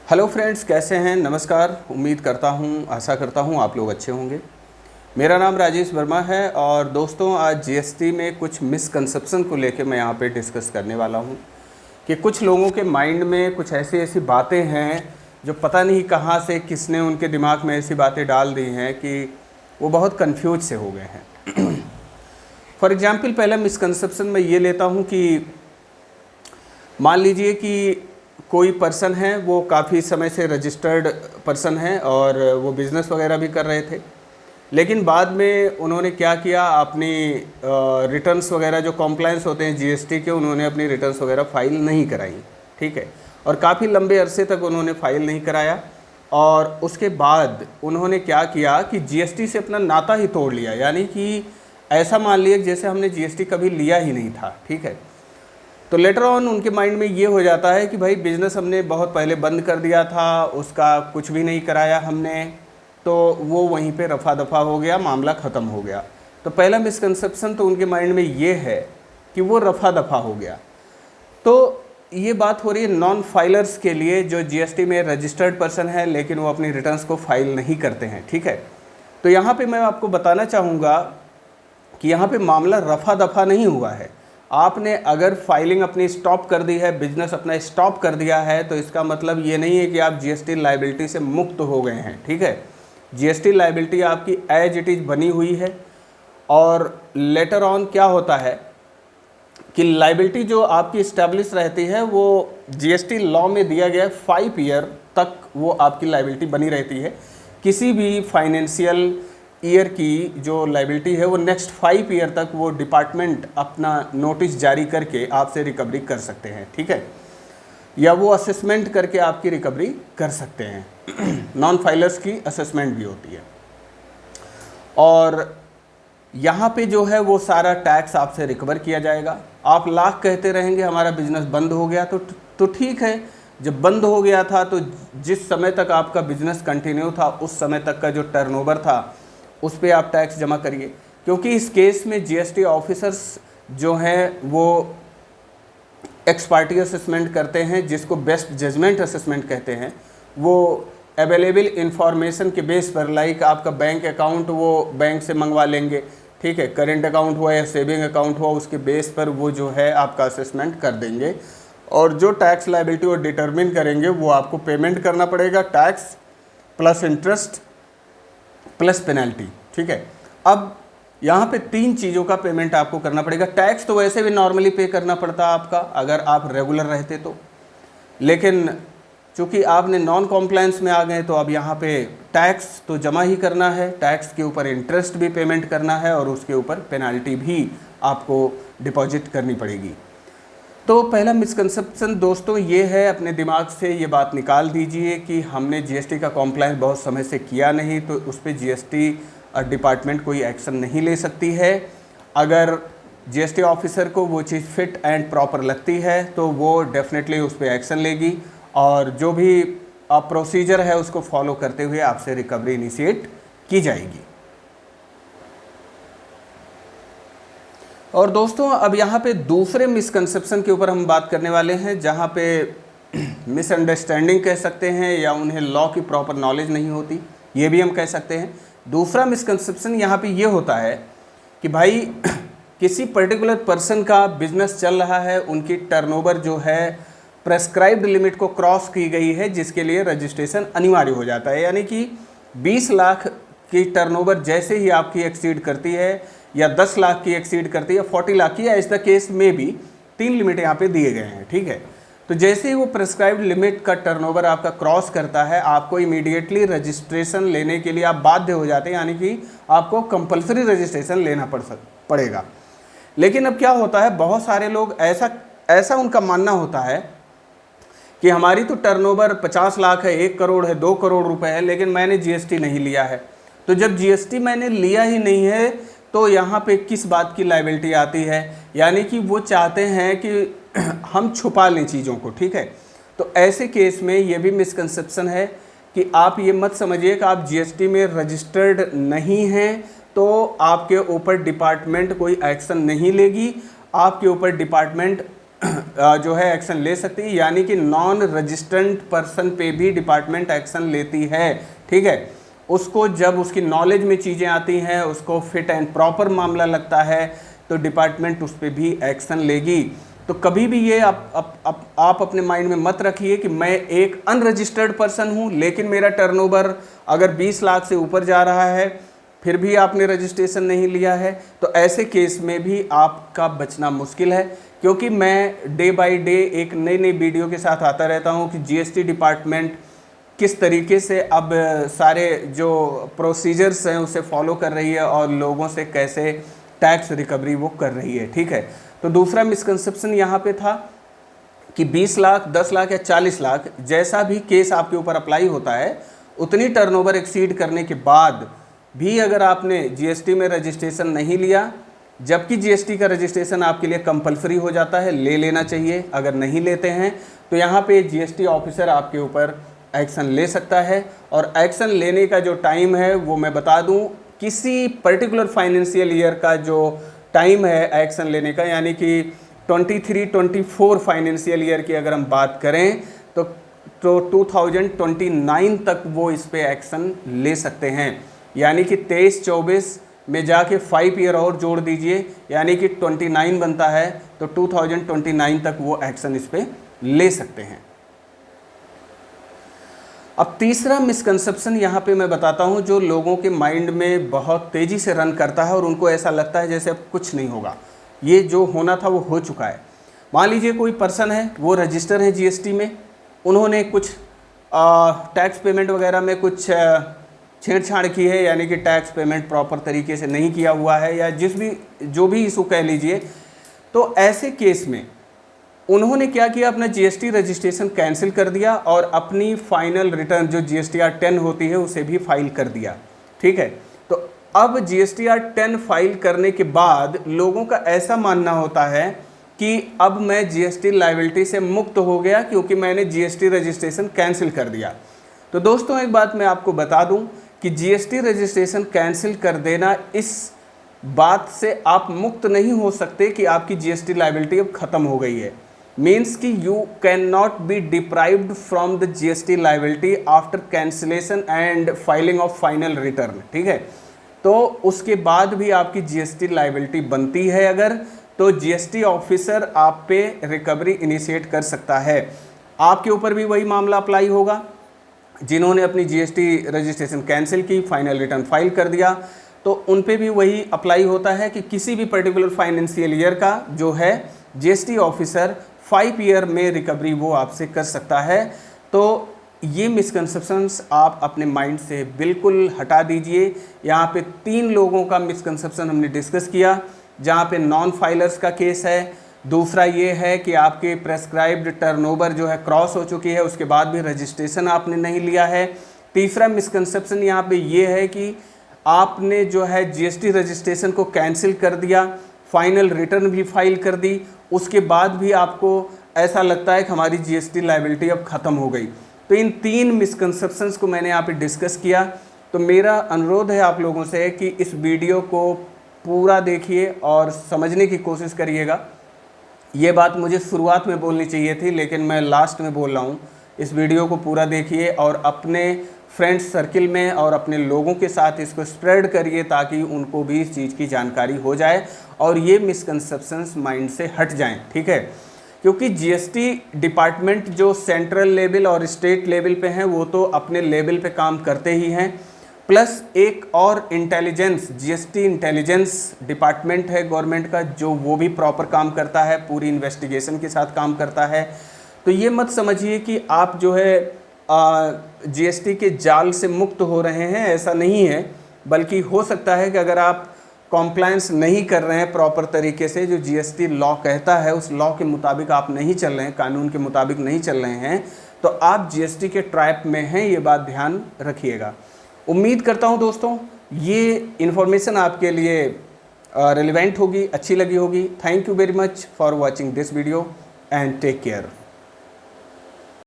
Hello friends, कैसे हैं? नमस्कार। उम्मीद करता हूं, आशा करता हूं आप लोग अच्छे होंगे। मेरा नाम राजेश वर्मा है और दोस्तों आज जीएसटी में कुछ मिसकंसेप्शन को लेकर मैं यहां पे डिस्कस करने वाला हूं कि कुछ लोगों के माइंड में कुछ ऐसी ऐसी बातें हैं जो पता नहीं कहां से किसने उनके दिमाग में ऐसी बातें डाल दी हैं कि वो बहुत कन्फ्यूज से हो गए हैं। फॉर एग्ज़ाम्पल, पहला मिसकंसेप्शन मैं ये लेता हूँ कि मान लीजिए कि कोई पर्सन है, वो काफ़ी समय से रजिस्टर्ड पर्सन है और वो बिज़नेस वगैरह भी कर रहे थे, लेकिन बाद में उन्होंने क्या किया, अपनी रिटर्न्स वगैरह जो कॉम्प्लायंस होते हैं जीएसटी के, उन्होंने अपनी रिटर्न्स वगैरह फाइल नहीं कराई। ठीक है, और काफ़ी लंबे अरसे तक उन्होंने फाइल नहीं कराया और उसके बाद उन्होंने क्या किया कि जीएसटी से अपना नाता ही तोड़ लिया। यानी कि ऐसा मान लिया जैसे हमने जीएसटी कभी लिया ही नहीं था। ठीक है, तो लेटर ऑन उनके माइंड में ये हो जाता है कि भाई बिज़नेस हमने बहुत पहले बंद कर दिया था, उसका कुछ भी नहीं कराया हमने, तो वो वहीं पे रफा दफा हो गया, मामला ख़त्म हो गया। तो पहला मिसकंसेप्शन तो उनके माइंड में ये है कि वो रफा दफा हो गया। तो ये बात हो रही है नॉन फाइलर्स के लिए, जो जीएसटी में रजिस्टर्ड पर्सन है लेकिन वो अपनी रिटर्न्स को फाइल नहीं करते हैं। ठीक है, तो यहाँ पे मैं आपको बताना चाहूँगा कि यहाँ पे मामला रफा दफा नहीं हुआ है। आपने अगर फाइलिंग अपनी स्टॉप कर दी है, बिजनेस अपना स्टॉप कर दिया है, तो इसका मतलब ये नहीं है कि आप जीएसटी लायबिलिटी से मुक्त हो गए हैं। ठीक है, जीएसटी लायबिलिटी आपकी एज इट इज़ बनी हुई है और लेटर ऑन क्या होता है कि लायबिलिटी जो आपकी इस्टेब्लिश रहती है वो जीएसटी लॉ में दिया गया 5 ईयर तक वो आपकी लायबिलिटी बनी रहती है। किसी भी फाइनेंशियल ईयर की जो लायबिलिटी है वो नेक्स्ट 5 ईयर तक वो डिपार्टमेंट अपना नोटिस जारी करके आपसे रिकवरी कर सकते हैं। ठीक है, या वो असेसमेंट करके आपकी रिकवरी कर सकते हैं। नॉन फाइलर्स की असेसमेंट भी होती है और यहाँ पे जो है वो सारा टैक्स आपसे रिकवर किया जाएगा। आप लाख कहते रहेंगे हमारा बिजनेस बंद हो गया, तो ठीक है, जब बंद हो गया था तो जिस समय तक आपका बिजनेस कंटिन्यू था उस समय तक का जो टर्नओवर था उस पर आप टैक्स जमा करिए, क्योंकि इस केस में जीएसटी ऑफिसर्स जो हैं वो एक्सपर्टी असेसमेंट करते हैं, जिसको बेस्ट जजमेंट असेसमेंट कहते हैं। वो अवेलेबल इंफॉर्मेशन के बेस पर, लाइक आपका बैंक अकाउंट वो बैंक से मंगवा लेंगे। ठीक है, करेंट अकाउंट हुआ या सेविंग अकाउंट हुआ, उसके बेस पर वो जो है आपका असेसमेंट कर देंगे और जो टैक्स लायबिलिटी वो डिटरमिन करेंगे वो आपको पेमेंट करना पड़ेगा, tax plus interest plus penalty. ठीक है, अब यहाँ पे 3 चीज़ों का पेमेंट आपको करना पड़ेगा। टैक्स तो वैसे भी नॉर्मली पे करना पड़ता है आपका अगर आप रेगुलर रहते तो, लेकिन चूँकि आपने नॉन कॉम्प्लायंस में आ गए तो अब यहाँ पे टैक्स तो जमा ही करना है, टैक्स के ऊपर इंटरेस्ट भी पेमेंट करना है और उसके ऊपर पेनल्टी भी आपको डिपॉजिट करनी पड़ेगी। तो पहला मिसकंसेप्शन दोस्तों ये है, अपने दिमाग से ये बात निकाल दीजिए कि हमने जीएसटी का कॉम्प्लायंस बहुत समय से किया नहीं तो उस पर जीएसटी डिपार्टमेंट कोई एक्शन नहीं ले सकती है। अगर जीएसटी ऑफिसर को वो चीज़ फिट एंड प्रॉपर लगती है तो वो डेफिनेटली उस पर एक्शन लेगी और जो भी प्रोसीजर है उसको फॉलो करते हुए आपसे रिकवरी इनिशिएट की जाएगी। और दोस्तों अब यहाँ पे दूसरे मिसकंसेप्शन के ऊपर हम बात करने वाले हैं, जहाँ पे मिसअंडरस्टैंडिंग कह सकते हैं या उन्हें लॉ की प्रॉपर नॉलेज नहीं होती, ये भी हम कह सकते हैं। दूसरा मिसकंसेप्शन यहाँ पे ये होता है कि भाई किसी पर्टिकुलर पर्सन का बिजनेस चल रहा है, उनकी टर्नओवर जो है प्रेस्क्राइब्ड लिमिट को क्रॉस की गई है, जिसके लिए रजिस्ट्रेशन अनिवार्य हो जाता है। यानी कि 20 लाख की टर्नओवर जैसे ही आपकी एक्सीड करती है या 10 लाख की एक्सीड करती है, 40 लाख की, एज द केस में भी 3 लिमिट यहाँ पे दिए गए हैं। ठीक है, तो जैसे ही वो प्रेस्क्राइब्ड लिमिट का टर्नओवर आपका क्रॉस करता है, आपको इमीडिएटली रजिस्ट्रेशन लेने के लिए आप बाध्य हो जाते हैं, यानी कि आपको कंपलसरी रजिस्ट्रेशन लेना पड़ेगा। लेकिन अब क्या होता है, बहुत सारे लोग ऐसा उनका मानना होता है कि हमारी तो टर्नओवर 50 लाख है, 1 करोड़ है, 2 करोड़ रुपए है, लेकिन मैंने जीएसटी नहीं लिया है। तो जब जीएसटी मैंने लिया ही नहीं है तो यहाँ पे किस बात की लायबिलिटी आती है, यानी कि वो चाहते हैं कि हम छुपा लें चीज़ों को। ठीक है, तो ऐसे केस में ये भी मिसकंसेप्शन है कि आप ये मत समझिए कि आप जीएसटी में रजिस्टर्ड नहीं हैं तो आपके ऊपर डिपार्टमेंट कोई एक्शन नहीं लेगी। आपके ऊपर डिपार्टमेंट जो है एक्शन ले सकती है, यानी कि नॉन रजिस्टर्ड पर्सन पे भी डिपार्टमेंट एक्शन लेती है। ठीक है, उसको जब उसकी नॉलेज में चीज़ें आती हैं, उसको फिट एंड प्रॉपर मामला लगता है, तो डिपार्टमेंट उस पर भी एक्शन लेगी। तो कभी भी ये आप अपने माइंड में मत रखिए कि मैं एक अनरजिस्टर्ड पर्सन हूँ लेकिन मेरा टर्नओवर अगर 20 लाख से ऊपर जा रहा है फिर भी आपने रजिस्ट्रेशन नहीं लिया है, तो ऐसे केस में भी आपका बचना मुश्किल है। क्योंकि मैं डे बाय डे एक नई नई वीडियो के साथ आता रहता हूँ कि जीएसटी डिपार्टमेंट किस तरीके से अब सारे जो प्रोसीजर्स हैं उसे फॉलो कर रही है और लोगों से कैसे टैक्स रिकवरी वो कर रही है। ठीक है, तो दूसरा मिसकंसेप्शन यहाँ पे था कि 20 लाख, 10 लाख या 40 लाख जैसा भी केस आपके ऊपर अप्लाई होता है, उतनी टर्नओवर एक्सीड करने के बाद भी अगर आपने जीएसटी में रजिस्ट्रेशन नहीं लिया, जबकि जीएसटी का रजिस्ट्रेशन आपके लिए कंपलसरी हो जाता है, ले लेना चाहिए। अगर नहीं लेते हैं तो यहाँ पे जीएसटी ऑफिसर आपके ऊपर एक्शन ले सकता है। और एक्शन लेने का जो टाइम है वो मैं बता दूँ, किसी पर्टिकुलर फाइनेंशियल ईयर का जो टाइम है एक्शन लेने का, यानी कि 23-24 फाइनेंशियल ईयर की अगर हम बात करें तो 2029 तक वो इस पे एक्शन ले सकते हैं। यानी कि 23-24 में जाके 5 ईयर और जोड़ दीजिए, यानी कि 29 बनता है, तो 2029 तक वो एक्शन इस पे ले सकते हैं। अब तीसरा मिसकंसेप्शन यहाँ पे मैं बताता हूँ जो लोगों के माइंड में बहुत तेज़ी से रन करता है और उनको ऐसा लगता है जैसे अब कुछ नहीं होगा, ये जो होना था वो हो चुका है। मान लीजिए कोई पर्सन है, वो रजिस्टर है जीएसटी में, उन्होंने कुछ टैक्स पेमेंट वगैरह में कुछ छेड़छाड़ की है, यानी कि टैक्स पेमेंट प्रॉपर तरीके से नहीं किया हुआ है, या जो भी इशू कह लीजिए। तो ऐसे केस में उन्होंने क्या किया, अपना जीएसटी रजिस्ट्रेशन कैंसिल कर दिया और अपनी फाइनल रिटर्न जो जीएसटीआर 10 होती है उसे भी फाइल कर दिया। ठीक है, तो अब जीएसटीआर 10 फाइल करने के बाद लोगों का ऐसा मानना होता है कि अब मैं जीएसटी लायबिलिटी से मुक्त हो गया क्योंकि मैंने जीएसटी रजिस्ट्रेशन कैंसिल कर दिया। तो दोस्तों एक बात मैं आपको बता दूं कि जीएसटी रजिस्ट्रेशन कैंसिल कर देना, इस बात से आप मुक्त नहीं हो सकते कि आपकी जीएसटी लायबिलिटी अब ख़त्म हो गई है। मीन्स कि you can not be deprived from the GST liability after cancellation and filing of final return. ठीक है, तो उसके बाद भी आपकी जीएसटी लायबिलिटी बनती है अगर, तो जीएसटी ऑफिसर आप पे रिकवरी इनिशिएट कर सकता है। आपके ऊपर भी वही मामला अप्लाई होगा, जिन्होंने अपनी जीएसटी रजिस्ट्रेशन कैंसिल की, फाइनल रिटर्न फाइल कर दिया, तो उन पे भी वही अप्लाई होता है कि किसी भी पर्टिकुलर फाइनेंशियल ईयर का जो है जीएसटी ऑफिसर 5 ईयर में रिकवरी वो आपसे कर सकता है। तो ये मिसकंसेप्शंस आप अपने माइंड से बिल्कुल हटा दीजिए। यहाँ पे 3 लोगों का मिसकंसेप्शन हमने डिस्कस किया, जहाँ पे नॉन फाइलर्स का केस है, दूसरा ये है कि आपके प्रेस्क्राइब्ड टर्नओवर जो है क्रॉस हो चुकी है, उसके बाद भी रजिस्ट्रेशन आपने नहीं लिया है। तीसरा मिसकंसेप्शन यहाँ पे ये है कि आपने जो है जीएसटी रजिस्ट्रेशन को कैंसिल कर दिया, फाइनल रिटर्न भी फाइल कर दी, उसके बाद भी आपको ऐसा लगता है कि हमारी जीएसटी लायबिलिटी अब ख़त्म हो गई। तो इन 3 मिसकंसेप्शंस को मैंने यहाँ पे डिस्कस किया। तो मेरा अनुरोध है आप लोगों से कि इस वीडियो को पूरा देखिए और समझने की कोशिश करिएगा। ये बात मुझे शुरुआत में बोलनी चाहिए थी लेकिन मैं लास्ट में बोल रहा हूँ। इस वीडियो को पूरा देखिए और अपने फ्रेंड्स सर्किल में और अपने लोगों के साथ इसको स्प्रेड करिए ताकि उनको भी इस चीज़ की जानकारी हो जाए और ये मिसकंसेप्शंस माइंड से हट जाएं। ठीक है, क्योंकि जीएसटी डिपार्टमेंट जो सेंट्रल लेवल और स्टेट लेवल पे हैं वो तो अपने लेवल पे काम करते ही हैं, प्लस एक और इंटेलिजेंस, जीएसटी इंटेलिजेंस डिपार्टमेंट है गवर्नमेंट का, जो वो भी प्रॉपर काम करता है, पूरी इन्वेस्टिगेशन के साथ काम करता है। तो ये मत समझिए कि आप जो है जीएसटी के जाल से मुक्त हो रहे हैं, ऐसा नहीं है। बल्कि हो सकता है कि अगर आप कॉम्प्लायंस नहीं कर रहे हैं प्रॉपर तरीके से, जो जीएसटी लॉ कहता है उस लॉ के मुताबिक आप नहीं चल रहे हैं, कानून के मुताबिक नहीं चल रहे हैं, तो आप जीएसटी के ट्रैप में हैं, ये बात ध्यान रखिएगा। उम्मीद करता हूँ दोस्तों ये इन्फॉर्मेशन आपके लिए रिलेवेंट होगी, अच्छी लगी होगी। Thank you very much for watching this video and take care.